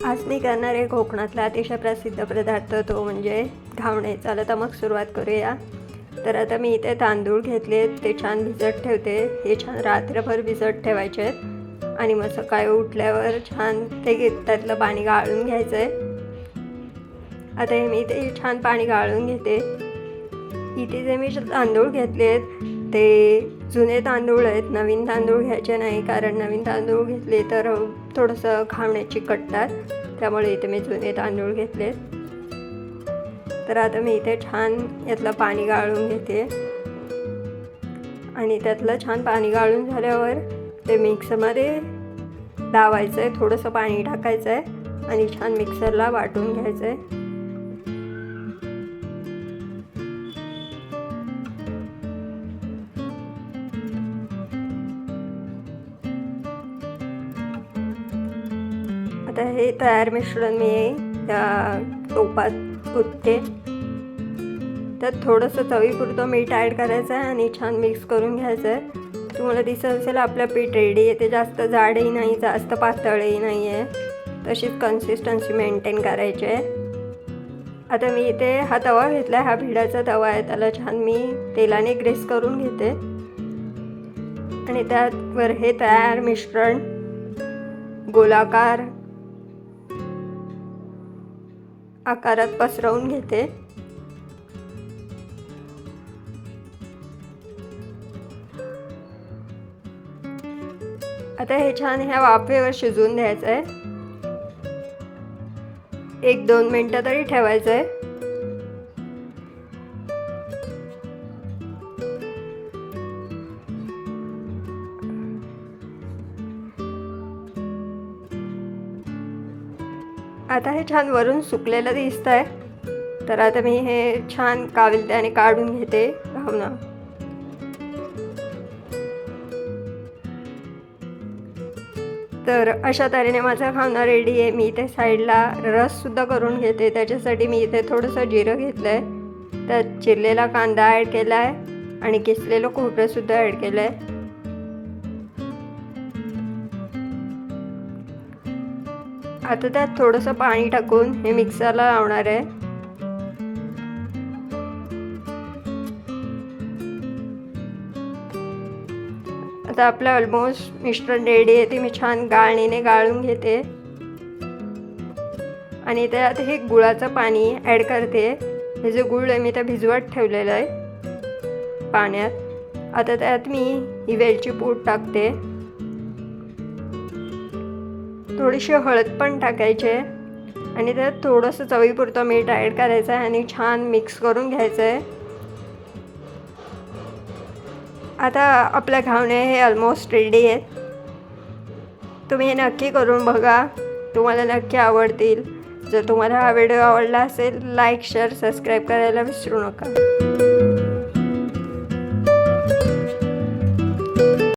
आज मी करणार आहे कोकणातला अतिशय प्रसिद्ध पदार्थ, तो म्हणजे घावणे. चला तर मग सुरुवात करूया. तर आता मी इथे तांदूळ घेतले, ते छान भिजत ठेवते. हे छान रात्रभर भिजत ठेवायचे आहेत आणि मग सकाळी उठल्यावर छान त्यातलं पाणी गाळून घ्यायचं आहे. आता हे मी इथे छान पाणी गाळून घेते. इथे जे मी तांदूळ घेतले आहेत ते जुने तांदूळ आहेत, नवीन तांदूळ घ्यायचे नाही, कारण नवीन तांदूळ घेतले तर थोडंसं घावणे चिकटतात. त्यामुळे इथे मी जुने तांदूळ घेतले. तर आता मी इथे छान यातलं पाणी गाळून घेते आणि त्यातलं छान पाणी गाळून झाल्यावर ते मिक्सरमध्ये लावायचं आहे. थोडंसं पाणी टाकायचं आहे आणि छान मिक्सरला वाटून घ्यायचं आहे. आता हे तयार मिश्रण मी त्या टोपात ओतते. त्यात थोडंसं चवीपुरतं मीठ ॲड करायचं आहे आणि छान मिक्स करून घ्यायचं आहे. तुम्हाला दिसत असेल आपलं पीठ रेडी आहे. ते जास्त जाडही नाही, जास्त पातळही नाही आहे, तशीच कन्सिस्टन्सी मेंटेन करायची आहे. आता मी इथे हा तवा घेतला आहे, हा भिडाचा तवा आहे. त्याला छान मी तेलाने ग्रीस करून घेते आणि त्यावर हे तयार मिश्रण गोलाकार आकारात पसरवून घेते. आता हे छान ह्या वाफेवर शिजवून द्यायचं आहे. 1-2 मिनटं तरी ठेवायचं आहे. आता हे छान वरून सुकलेलं दिसत आहे. तर आता मी हे छान काविलत्याने काढून घेते घावना. तर अशा तऱ्हेने माझा घावना रेडी आहे. मी इथे साईडला रससुद्धा करून घेते. त्याच्यासाठी मी इथे थोडंसं जिरं घेतलं आहे, त्यात चिरलेला कांदा ॲड केला आहे आणि किसलेलं खोबरंसुद्धा ॲड केलं आहे. आता त्यात थोडंसं पाणी टाकून हे मिक्सरला लावणार आहे. आता आपलं ऑलमोस्ट मिश्रण रेडी आहे. ते मी छान गाळणीने गाळून घेते आणि त्यात हे गुळाचं पाणी ॲड करते. हे जे गुळ आहे मी ते भिजवत ठेवलेलं आहे पाण्यात. आता त्यात मी ही वेलची पूड टाकते, थोडीशी हळद पण टाकायची आहे आणि त्यात थोडंसं चवीपुरतं मीठ ॲड करायचं आहे आणि छान मिक्स करून घ्यायचं आहे. आता आपल्या घावणे हे ऑलमोस्ट रेडी आहेत. तुम्ही हे नक्की करून बघा, तुम्हाला नक्की आवडतील. जर तुम्हाला हा व्हिडिओ आवडला असेल, लाईक, शेअर, सबस्क्राईब करायला विसरू नका.